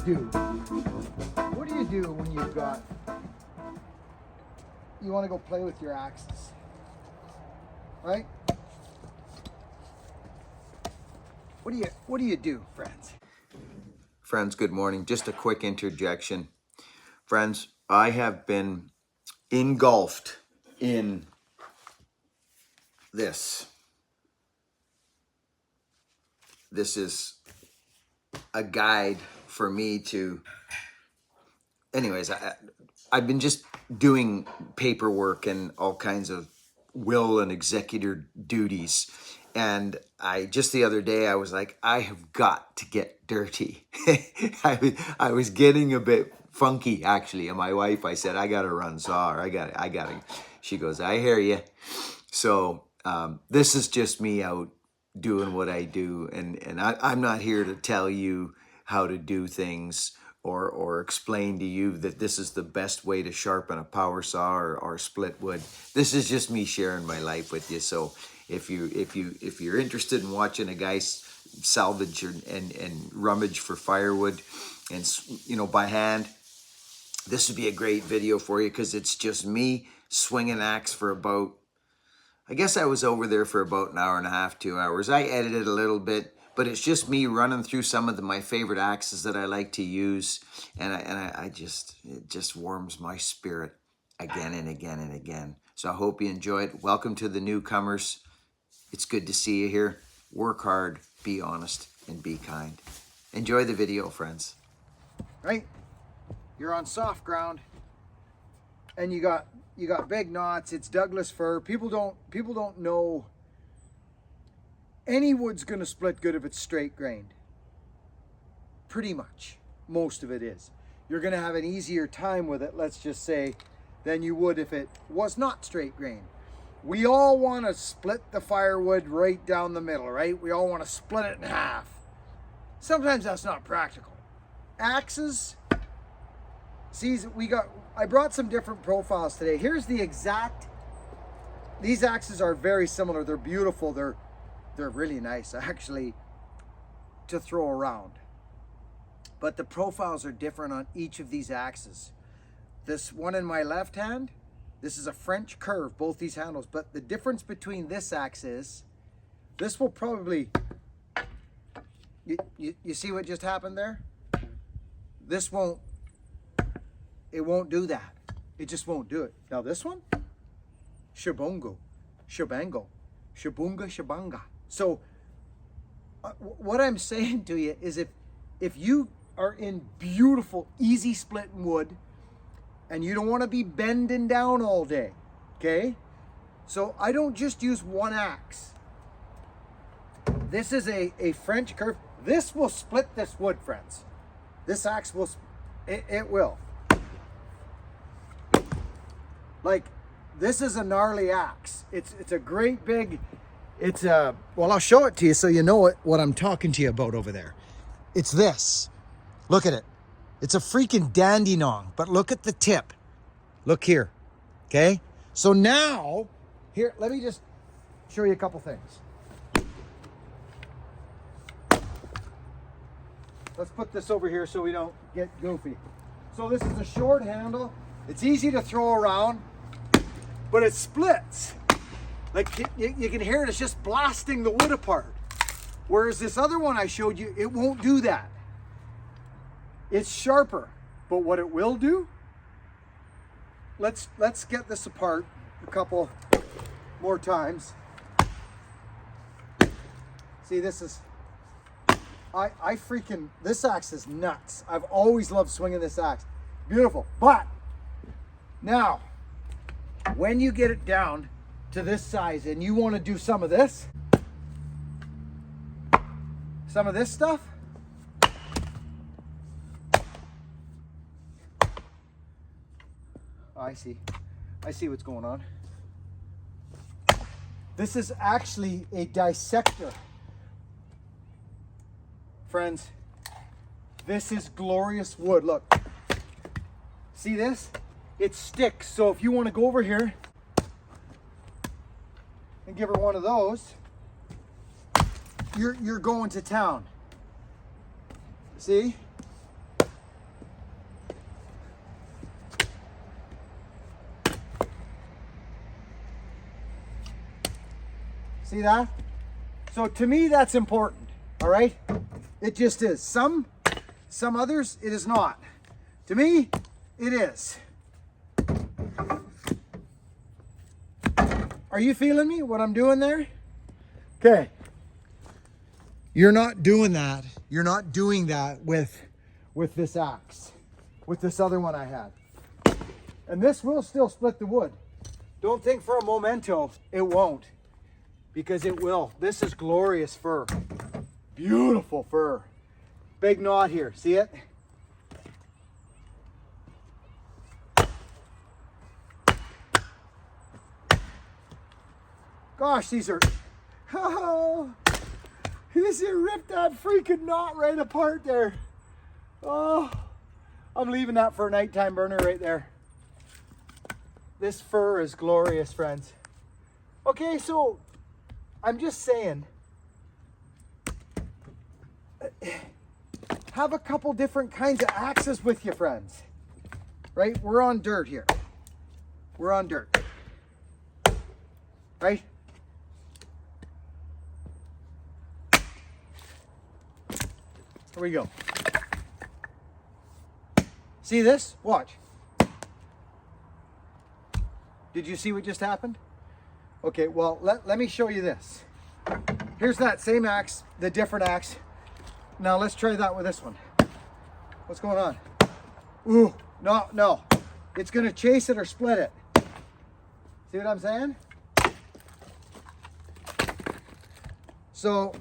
do? What do you do when you've got, you want to go play with your axes, right? What do you do, friends? Friends, good morning. Just a quick interjection. Friends, I have been engulfed in this. This is a guide for me to, anyways, I've been just doing paperwork and all kinds of will and executor duties. And just the other day, I was like, I have got to get dirty. I was getting a bit funky, actually. And my wife, I said, I got to run saw, or I got to. She goes, I hear you. So this is just me out doing what I do. And I'm not here to tell you how to do things or explain to you that this is the best way to sharpen a power saw or split wood. This is just me sharing my life with you. So if you're interested in watching a guy salvage and rummage for firewood and, you know, by hand, this would be a great video for you, because it's just me swinging axe for about, I guess I was over there for about an hour and a half, 2 hours. I edited a little bit, but it's just me running through some of my favorite axes that I like to use, and it just warms my spirit again and again and again. So I hope you enjoy it. Welcome to the newcomers. It's good to see you here. Work hard, be honest, and be kind. Enjoy the video, friends. Right? You're on soft ground, and you got big knots. It's Douglas fir. People don't know any wood's gonna split good if it's straight grained. Pretty much, most of it is. You're gonna have an easier time with it, let's just say, than you would if it was not straight grained. We all want to split the firewood right down the middle, right? We all want to split it in half. Sometimes that's not practical. Axes, see, I brought some different profiles today. Here's the exact, these axes are very similar. They're beautiful. They're really nice, actually, to throw around. But the profiles are different on each of these axes. This one in my left hand, this is a French curve, both these handles. But the difference between this axe is, this will probably, you see what just happened there? This won't, it won't do that. It just won't do it. Now this one, shabungo, shabango, shabunga, shabanga. So what I'm saying to you is if you are in beautiful, easy splitting wood, and you don't want to be bending down all day, okay? So I don't just use one axe. This is a French curve. This will split this wood, friends. This axe will, it will. Like, this is a gnarly axe. It's a great big, well, I'll show it to you so you know what I'm talking to you about over there. It's this. Look at it. It's a freaking dandenong, but look at the tip. Look here, okay? So now, here, let me just show you a couple things. Let's put this over here so we don't get goofy. So this is a short handle. It's easy to throw around, but it splits. Like, you can hear it, it's just blasting the wood apart. Whereas this other one I showed you, it won't do that. It's sharper, but what it will do, let's get this apart a couple more times. See, this is, I freaking, this axe is nuts. I've always loved swinging this axe. Beautiful. But now, when you get it down to this size and you want to do some of this stuff, I see what's going on. This is actually a dissector. Friends, this is glorious wood. Look, see this? It sticks. So if you want to go over here and give her one of those, you're going to town. See? See that? So to me, that's important, all right? It just is. Some others, it is not. To me, it is. Are you feeling me, what I'm doing there? Okay. You're not doing that. You're not doing that with this axe, with this other one I had. And this will still split the wood. Don't think for a momento it won't, because it will. This is glorious fir. Beautiful fir. Big knot here, see it? Gosh, these are, oh, this here ripped that freaking knot right apart there. Oh, I'm leaving that for a nighttime burner right there. This fir is glorious, friends. Okay, so I'm just saying, have a couple different kinds of axes with you, friends. Right? We're on dirt here. We're on dirt. Right? Here we go. See this? Watch. Did you see what just happened? Okay, well, let me show you this. Here's that same axe, the different axe. Now let's try that with this one. What's going on? Ooh, no. It's gonna chase it or split it. See what I'm saying? So,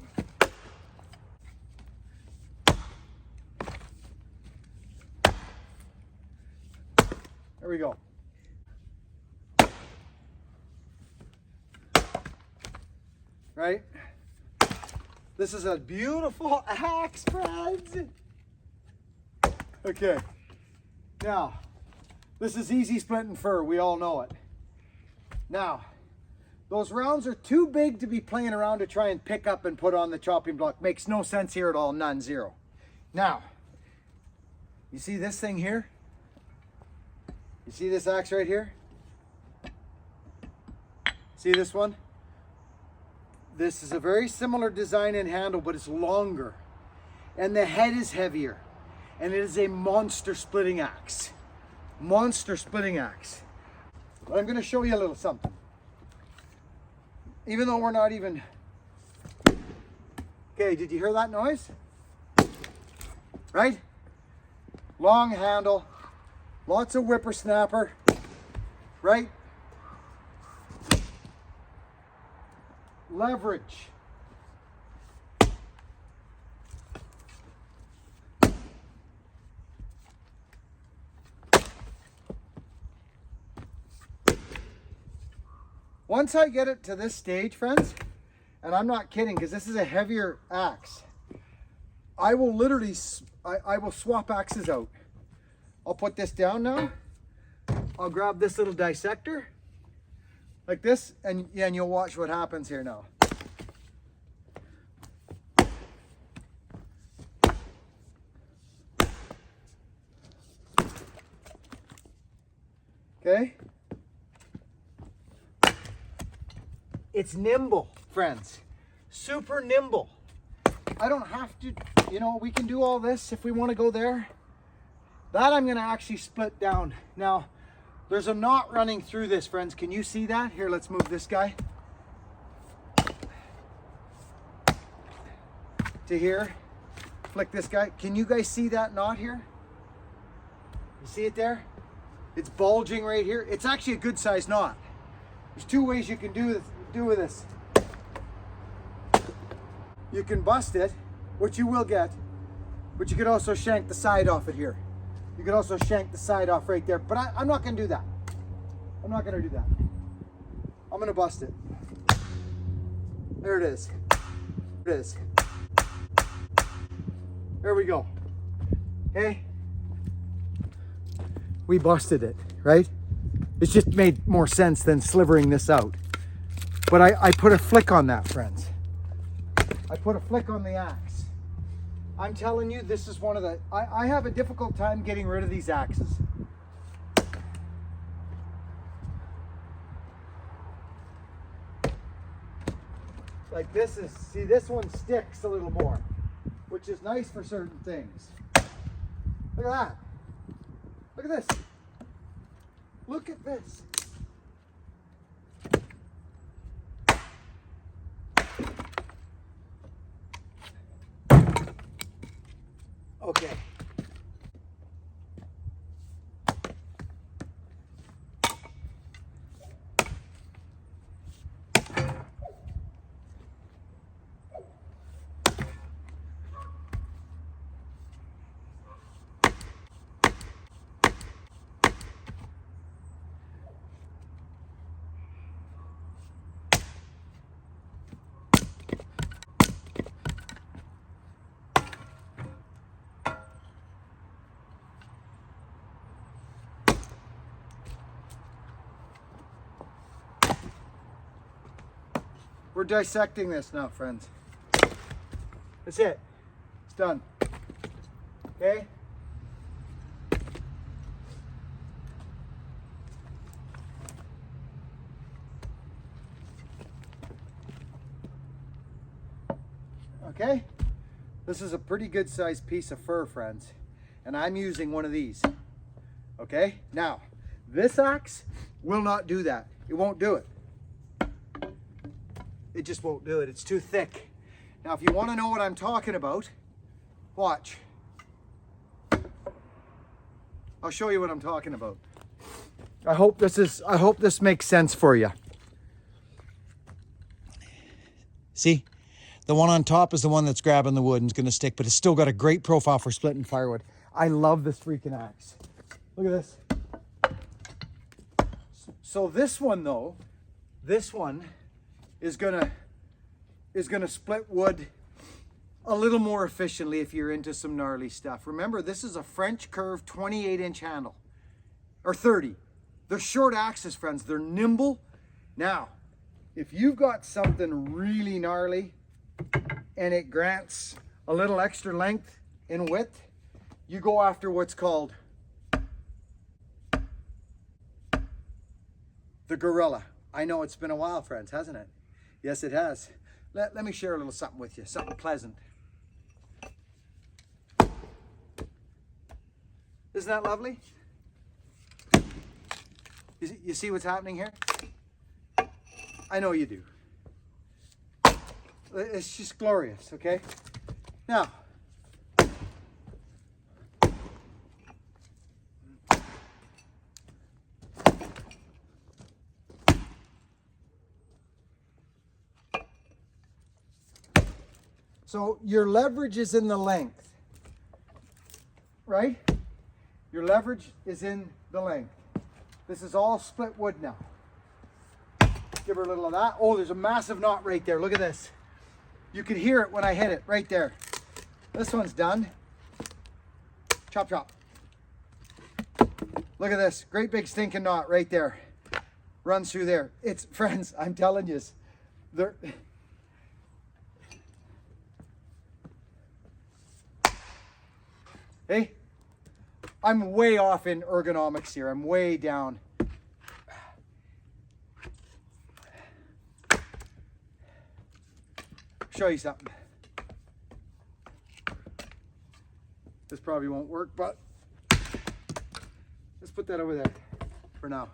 there we go. Right? This is a beautiful axe, friends. Okay. Now, this is easy splitting fir. We all know it. Now, those rounds are too big to be playing around to try and pick up and put on the chopping block. Makes no sense here at all. None, zero. Now, you see this thing here? You see this axe right here? See this one? This is a very similar design and handle, but it's longer. And the head is heavier. And it is a monster splitting axe. Monster splitting axe. But I'm going to show you a little something. Even though we're not even... Okay, did you hear that noise? Right? Long handle. Lots of whippersnapper. Right? Leverage. Once I get it to this stage, friends, and I'm not kidding because this is a heavier axe, I will literally, I will swap axes out. I'll put this down now. I'll grab this little dissector like this, and you'll watch what happens here now. Okay? It's nimble, friends. Super nimble. I don't have to, we can do all this if we want to go there. That I'm going to actually split down. Now, there's a knot running through this, friends. Can you see that? Here, let's move this guy to here. Flick this guy. Can you guys see that knot here? You see it there? It's bulging right here. It's actually a good size knot. There's two ways you can do with this. You can bust it, which you will get, but you could also shank the side off it here. You could also shank the side off right there, but I'm not going to do that. I'm not going to do that. I'm going to bust it. There it is. There it is. There we go. Okay? We busted it, right? It's just made more sense than slivering this out. But I put a flick on that, friends. I put a flick on the axe. I'm telling you, this is one of the... I have a difficult time getting rid of these axes. Like this is, see, this one sticks a little more, which is nice for certain things. Look at that. Look at this. Look at this. Okay. We're dissecting this now, friends. That's it. It's done. Okay? Okay? This is a pretty good sized piece of fir, friends. And I'm using one of these. Okay? Now, this axe will not do that. It won't do it. It just won't do it. It's too thick. Now, if you want to know what I'm talking about, watch. I'll show you what I'm talking about. I hope this makes sense for you. See? The one on top is the one that's grabbing the wood and is going to stick, but it's still got a great profile for splitting firewood. I love this freaking axe. Look at this. So this one though, this one is gonna split wood a little more efficiently if you're into some gnarly stuff. Remember, this is a French curve 28-inch handle, or 30. They're short axes, friends. They're nimble. Now, if you've got something really gnarly and it grants a little extra length in width, you go after what's called the Gorilla. I know it's been a while, friends, hasn't it? Yes, it has. Let me share a little something with you, something pleasant. Isn't that lovely? You see what's happening here? I know you do. It's just glorious, okay? Now, so your leverage is in the length, right? Your leverage is in the length. This is all split wood now. Give her a little of that. Oh, there's a massive knot right there. Look at this. You can hear it when I hit it right there. This one's done. Chop, chop. Look at this. Great big stinking knot right there. Runs through there. It's, friends, I'm telling you, they're... Hey, I'm way off in ergonomics here. I'm way down. Show you something. This probably won't work, but let's put that over there for now.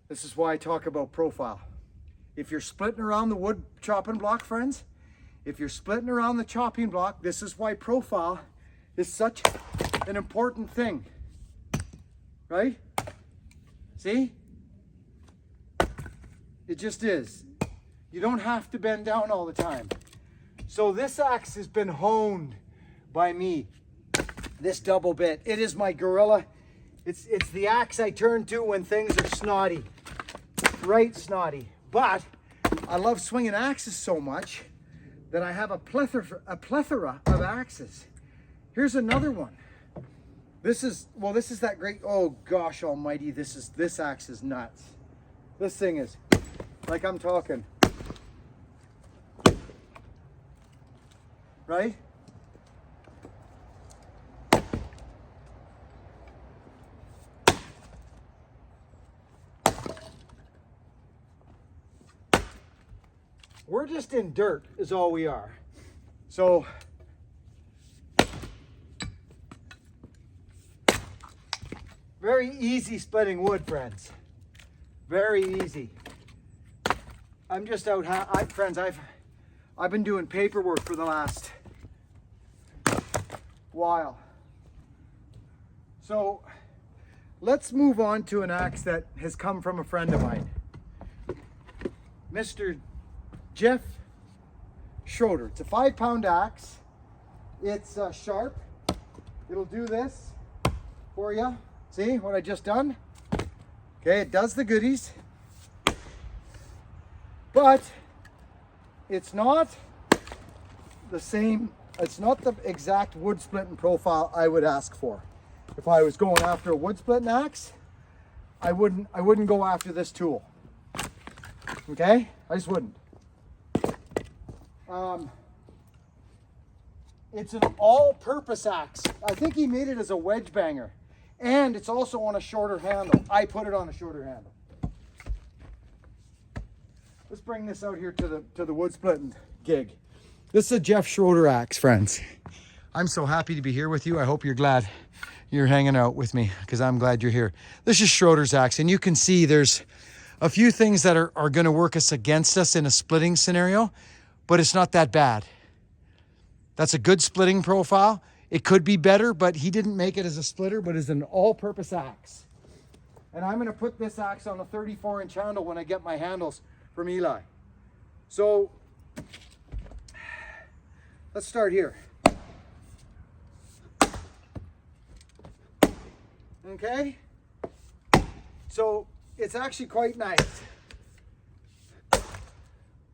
This is why I talk about profile. If you're splitting around the wood chopping block, friends, if you're splitting around the chopping block, this is why profile is such an important thing, right? See? It just is. You don't have to bend down all the time. So this axe has been honed by me. This double bit. It is my gorilla. It's the axe I turn to when things are snotty. Right snotty. But I love swinging axes so much that I have a plethora of axes. Here's another one. This is that great, oh gosh almighty, this axe is nuts. This thing is, like I'm talking. Right? We're just in dirt is all we are. So very easy splitting wood, friends. Very easy. I'm just out, friends, I've been doing paperwork for the last while. So let's move on to an axe that has come from a friend of mine. Mr. Jeff Schroeder. It's a 5-pound axe. It's sharp. It'll do this for you. See what I just done? Okay, it does the goodies. But it's not the same, it's not the exact wood splitting profile I would ask for. If I was going after a wood splitting axe, I wouldn't go after this tool. Okay? I just wouldn't. It's an all-purpose axe. I think he made it as a wedge banger. And it's also on a shorter handle. I put it on a shorter handle. Let's bring this out here to the wood splitting gig. This is a Jeff Schroeder axe, friends. I'm so happy to be here with you. I hope you're glad you're hanging out with me, because I'm glad you're here. This is Schroeder's axe, and you can see there's a few things that are going to work us against us in a splitting scenario, but it's not that bad. That's a good splitting profile. It could be better, but he didn't make it as a splitter, but as an all-purpose axe. And I'm going to put this axe on a 34-inch handle when I get my handles from Eli. So let's start here. Okay? So it's actually quite nice.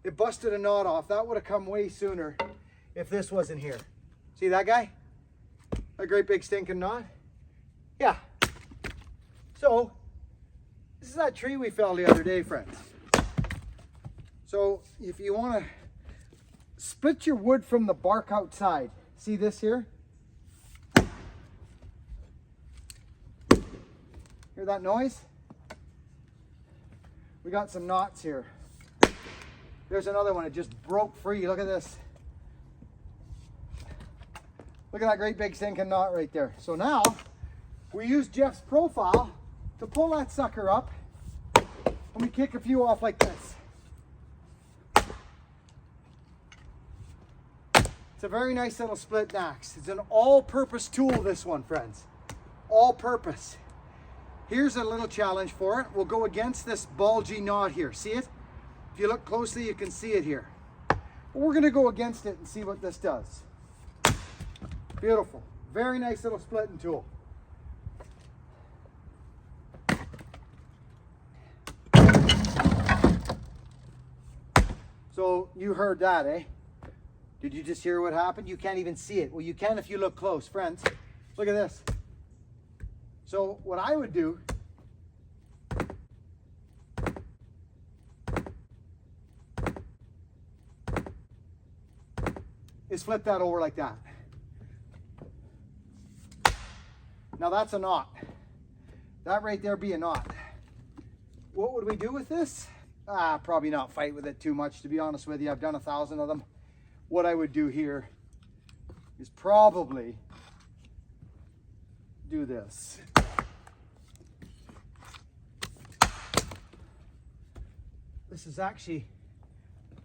It busted a knot off. That would have come way sooner if this wasn't here. See that guy? A great big stinking knot? Yeah. So, this is that tree we fell the other day, friends. So, if you want to split your wood from the bark outside, see this here? Hear that noise? We got some knots here. There's another one. It just broke free. Look at this. Look at that great big stinking knot right there. So now we use Jeff's profile to pull that sucker up, and we kick a few off like this. It's a very nice little split axe. It's an all-purpose tool, this one, friends. All-purpose. Here's a little challenge for it. We'll go against this bulgy knot here. See it? If you look closely, you can see it here. But we're going to go against it and see what this does. Beautiful. Very nice little splitting tool. So you heard that, eh? Did you just hear what happened? You can't even see it. Well, you can if you look close, friends. Look at this. So what I would do is flip that over like that. Now that's a knot. That right there be a knot. What would we do with this? Probably not fight with it too much, to be honest with you. I've done 1,000 of them. What I would do here is probably do this. This is actually,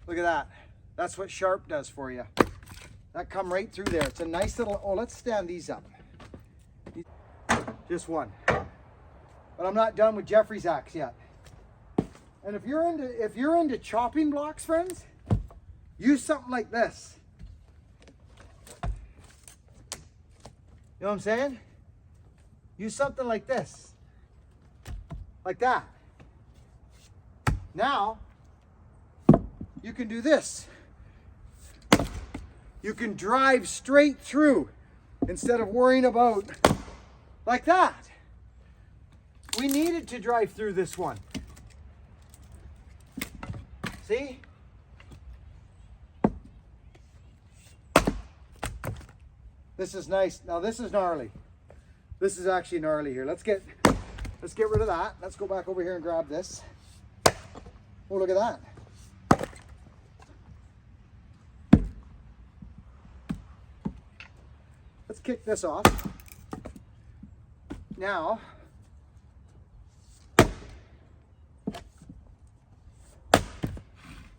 look at that. That's what sharp does for you. That come right through there. It's a nice little, oh, let's stand these up. Just one. But I'm not done with Jeffrey's axe yet. And if you're into chopping blocks, friends, use something like this. You know what I'm saying? Use something like this. Like that. Now, you can do this. You can drive straight through instead of worrying about like that. We needed to drive through this one. See? This is nice. Now this is gnarly. This is actually gnarly here. Let's get rid of that. Let's go back over here and grab this. Oh, look at that. Let's kick this off. Now,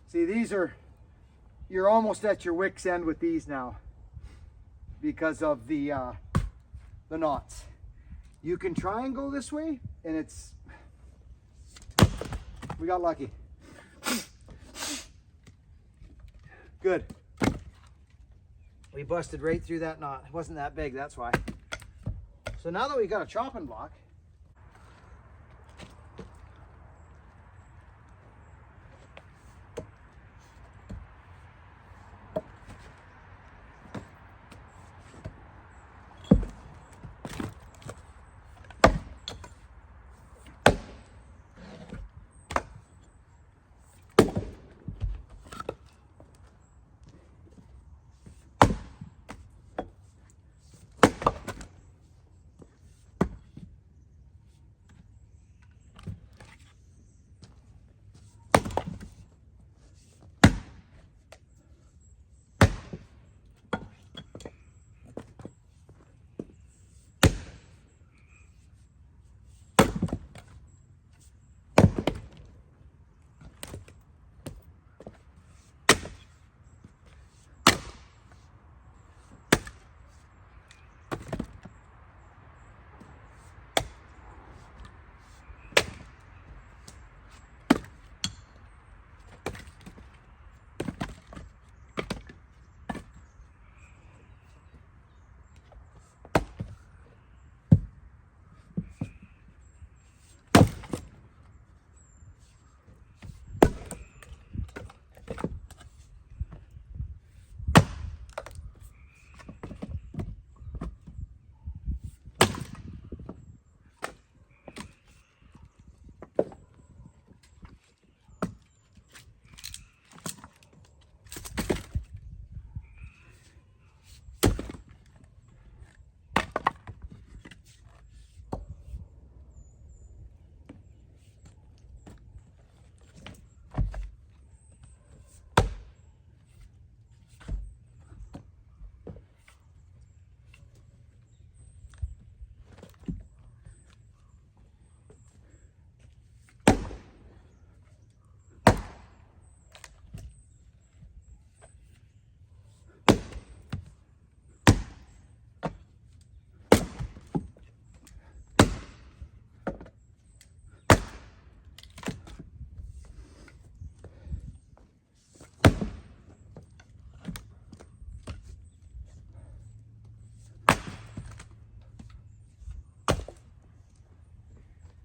see, these are, you're almost at your wick's end with these now because of the knots. You can try and go this way, and it's, we got lucky. Good. We busted right through that knot. It wasn't that big, that's why. So now that we got a chopping block,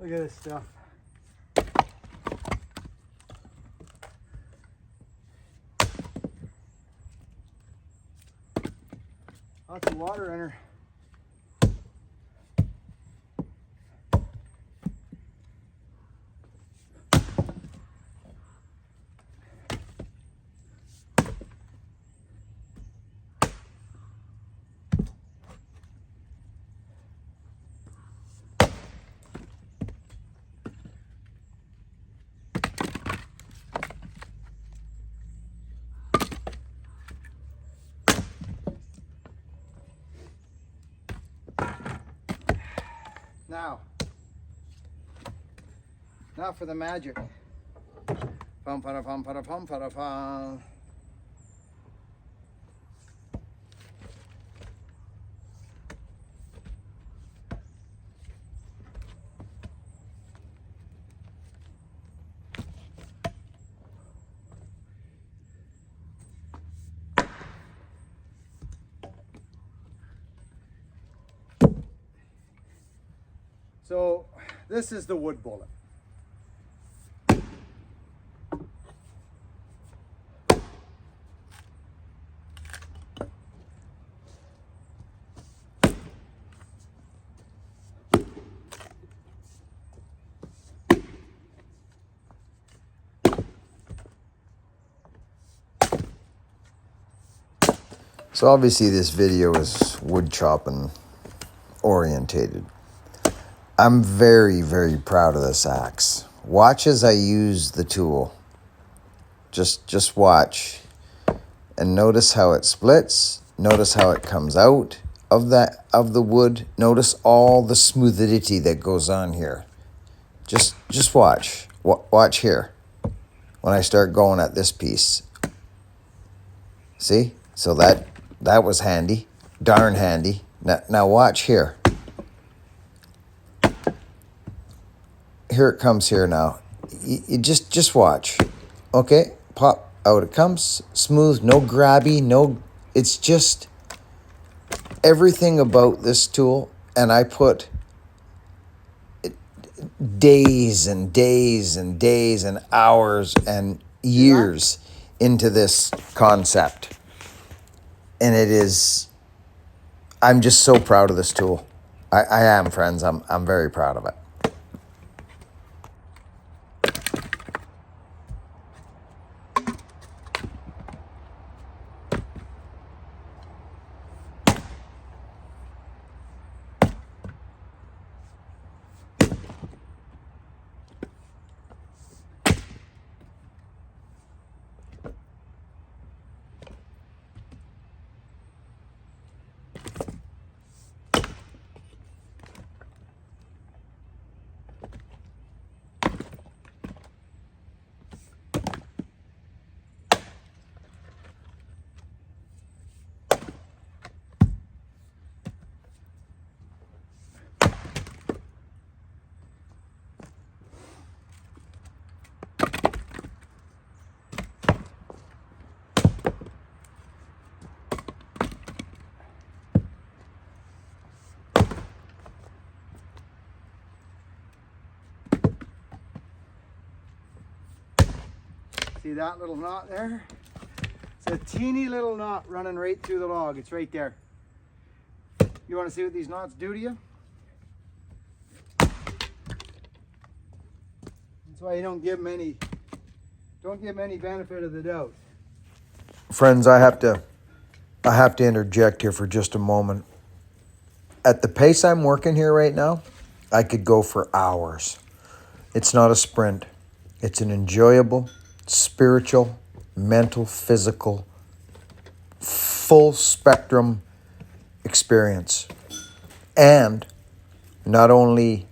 look at this stuff. Lots of water in her. Now for the magic. Pum para pum para pum para pum. So this is the wood bullet. So obviously this video is wood chopping orientated. I'm very, very proud of this axe. Watch as I use the tool. Just watch. And notice how it splits. Notice how it comes out of the wood. Notice all the smoothity that goes on here. Just watch. Watch here. When I start going at this piece. See? So that was handy. Darn handy. Now watch here. Here it comes here now. You just watch. Okay? Pop. Out it comes. Smooth. No grabby. No. It's just everything about this tool. And I put days and days and days and hours and years into this concept. And it is, I'm just so proud of this tool. I am, friends. I'm very proud of it. See that little knot there? It's a teeny little knot running right through the log. It's right there. You want to see what these knots do to you? That's why you don't give them any benefit of the doubt. Friends, I have to interject here for just a moment. At the pace I'm working here right now, I could go for hours. It's not a sprint. It's an enjoyable, spiritual, mental, physical, full spectrum experience. And not only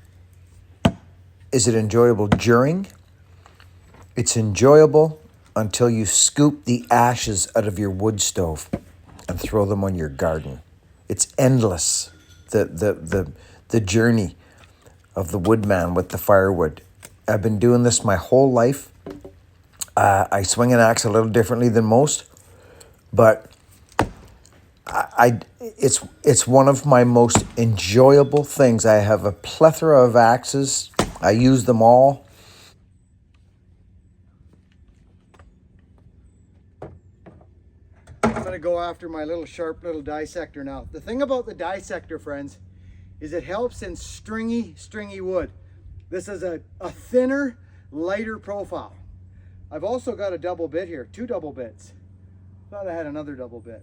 is it enjoyable during, it's enjoyable until you scoop the ashes out of your wood stove and throw them on your garden. It's endless, the journey of the woodman with the firewood. I've been doing this my whole life. I swing an axe a little differently than most, but it's one of my most enjoyable things. I have a plethora of axes. I use them all. I'm going to go after my little sharp little dissector now. The thing about the dissector, friends, is it helps in stringy wood. This is a thinner, lighter profile. I've also got a double bit here, 2 double bits. Thought I had another double bit.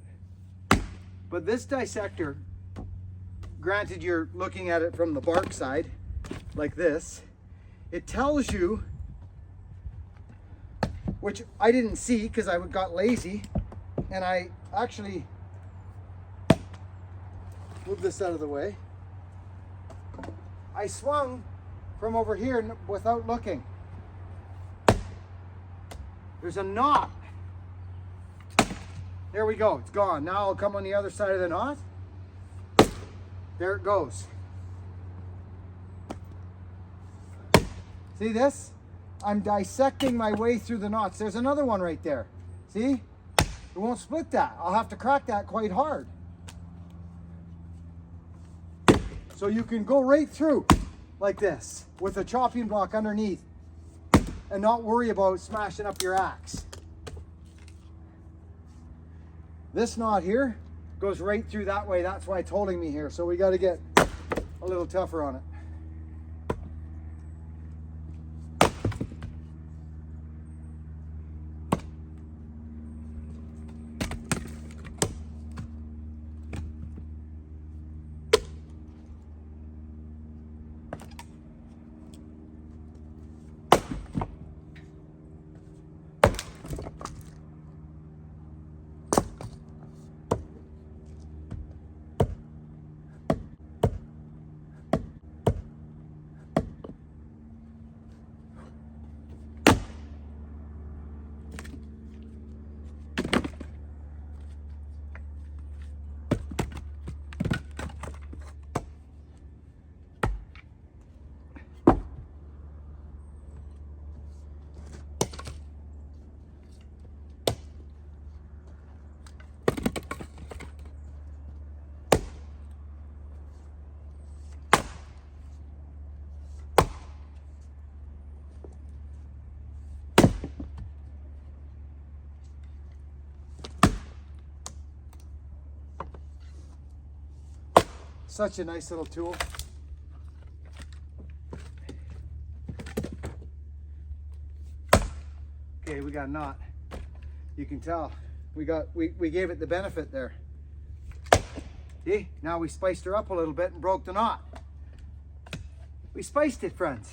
But this dissector, granted you're looking at it from the bark side, like this, it tells you, which I didn't see because I got lazy, and I actually move this out of the way. I swung from over here without looking. There's a knot. There we go, it's gone. Now I'll come on the other side of the knot. There it goes. See this? I'm dissecting my way through the knots. There's another one right there. See? It won't split that. I'll have to crack that quite hard. So you can go right through. like this with a chopping block underneath and not worry about smashing up your axe. This knot here goes right through that way. That's why it's holding me here. So we got to get a little tougher on it. Such a nice little tool. Okay, we got a knot. You can tell we gave it the benefit there. See, now we spiced her up a little bit and broke the knot. We spiced it, friends.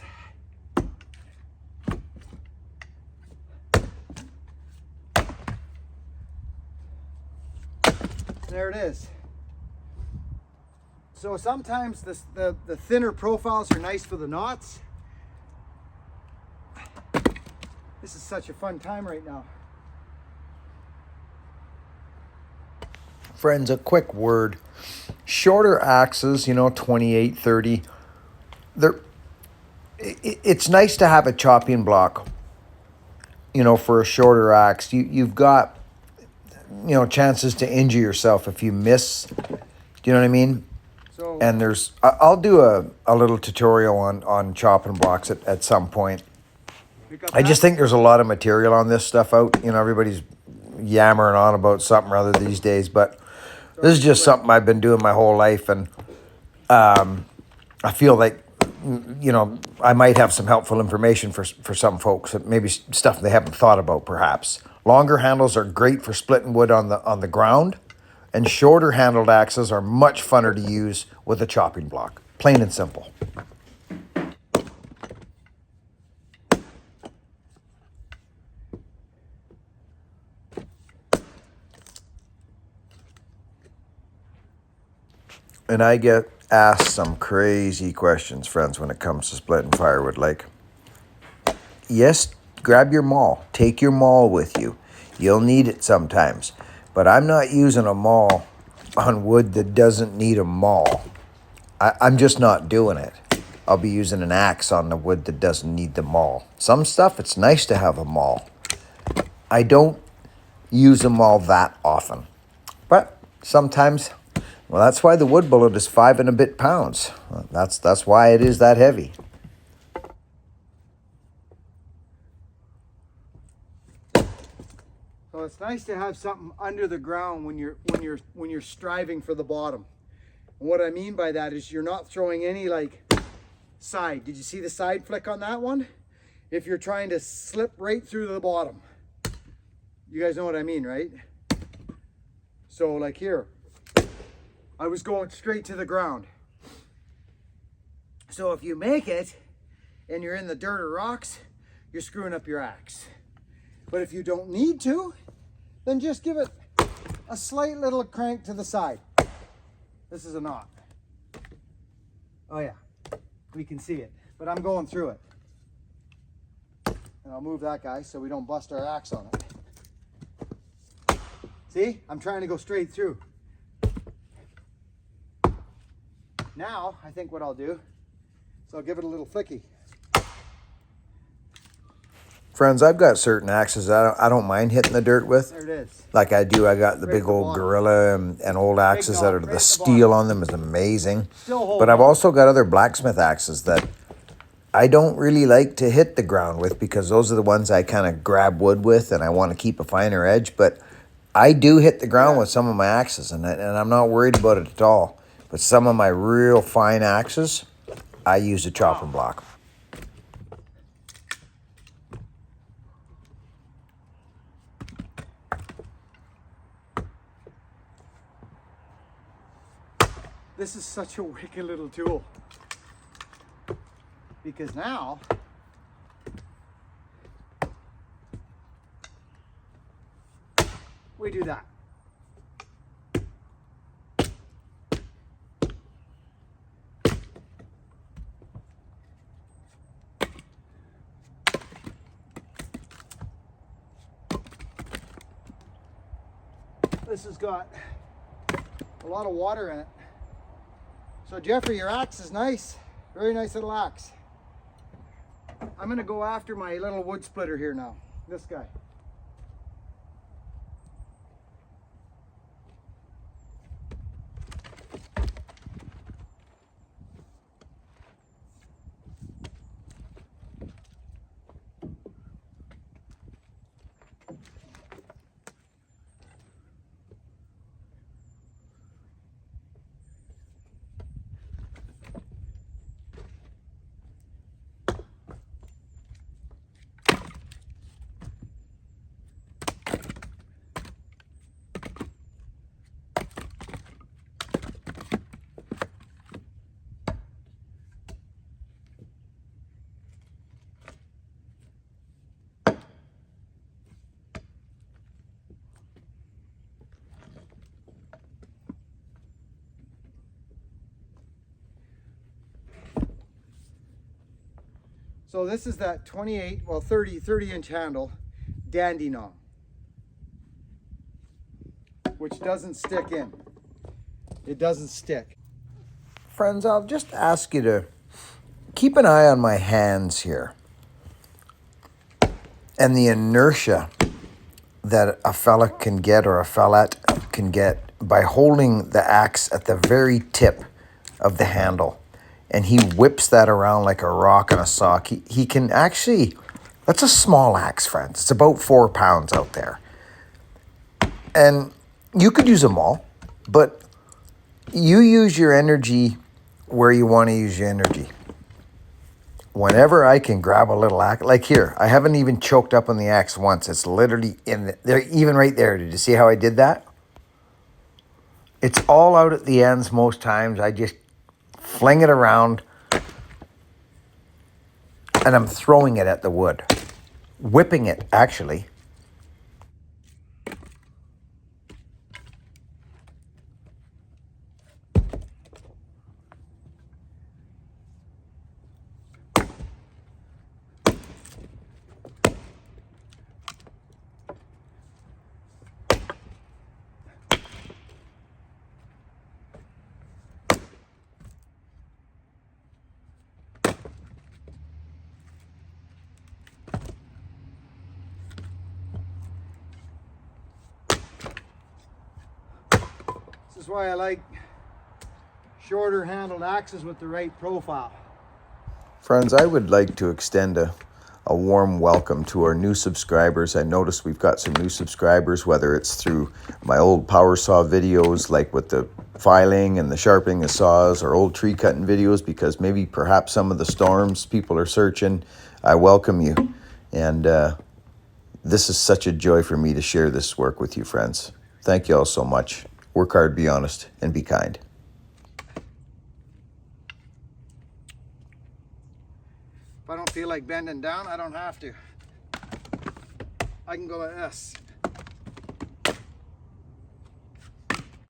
There it is. So sometimes the thinner profiles are nice for the knots. This is such a fun time right now. Friends, a quick word. Shorter axes, 28, 30, it's nice to have a chopping block, for a shorter axe. You've got, chances to injure yourself if you miss. Do you know what I mean? So, and I'll do a little tutorial on chopping blocks at some point. I just think there's a lot of material on this stuff out. Everybody's yammering on about something or other these days, but this is just something I've been doing my whole life, and I feel like, I might have some helpful information for some folks, maybe stuff they haven't thought about perhaps. Longer handles are great for splitting wood on the ground, and shorter handled axes are much funner to use with a chopping block. Plain and simple. And I get asked some crazy questions, friends, when it comes to splitting firewood. Like, yes, grab your maul. Take your maul with you. You'll need it sometimes. But I'm not using a maul on wood that doesn't need a maul. I'm just not doing it. I'll be using an axe on the wood that doesn't need the maul. Some stuff, it's nice to have a maul. I don't use a maul that often. But sometimes, well, that's why the wood bullet is 5 and a bit pounds. That's why it is that heavy. So it's nice to have something under the ground when you're striving for the bottom. And what I mean by that is you're not throwing any side. Did you see the side flick on that one? If you're trying to slip right through the bottom. You guys know what I mean, right? So like here, I was going straight to the ground. So if you make it and you're in the dirt or rocks, you're screwing up your axe. But if you don't need to, then just give it a slight little crank to the side. This is a knot. Oh yeah, we can see it, but I'm going through it. And I'll move that guy so we don't bust our axe on it. See, I'm trying to go straight through. Now, I think what I'll do is I'll give it a little flicky. Friends, I've got certain axes I don't mind hitting the dirt with. There it is. Like I do, I got the Right at big the old bottom. Gorilla and old axes that knob, are right the at the steel bottom. on them is amazing. Still hold But I've on. also got other blacksmith axes that I don't really like to hit the ground with, because those are the ones I kind of grab wood with and I want to keep a finer edge. But I do hit the ground with some of my axes, and I'm not worried about it at all. But some of my real fine axes, I use a chopping block. This is such a wicked little tool. Because now, we do that. This has got a lot of water in it. So Jeffrey, your axe is nice. Very nice little axe. I'm gonna go after my little wood splitter here now. This guy. So this is that 30 inch handle dandy knob, which doesn't stick in. It doesn't stick. Friends, I'll just ask you to keep an eye on my hands here and the inertia that a fella can get, or a fellette can get, by holding the axe at the very tip of the handle. And he whips that around like a rock and a sock. He can actually, that's a small axe, friends. It's about 4 pounds out there. And you could use them all, but you use your energy where you want to use your energy. Whenever I can grab a little axe, like here, I haven't even choked up on the axe once. It's literally in there, even right there. Did you see how I did that? It's all out at the ends most times. I just fling it around and I'm throwing it at the wood. Whipping it, actually. This is why I like shorter handled axes with the right profile. Friends, I would like to extend a warm welcome to our new subscribers. I noticed we've got some new subscribers, whether it's through my old power saw videos, like with the filing and the sharpening of saws, or old tree cutting videos, because maybe perhaps some of the storms people are searching. I welcome you. And this is such a joy for me to share this work with you, friends. Thank you all so much. Work hard, be honest, and be kind. If I don't feel like bending down, I don't have to. I can go like this.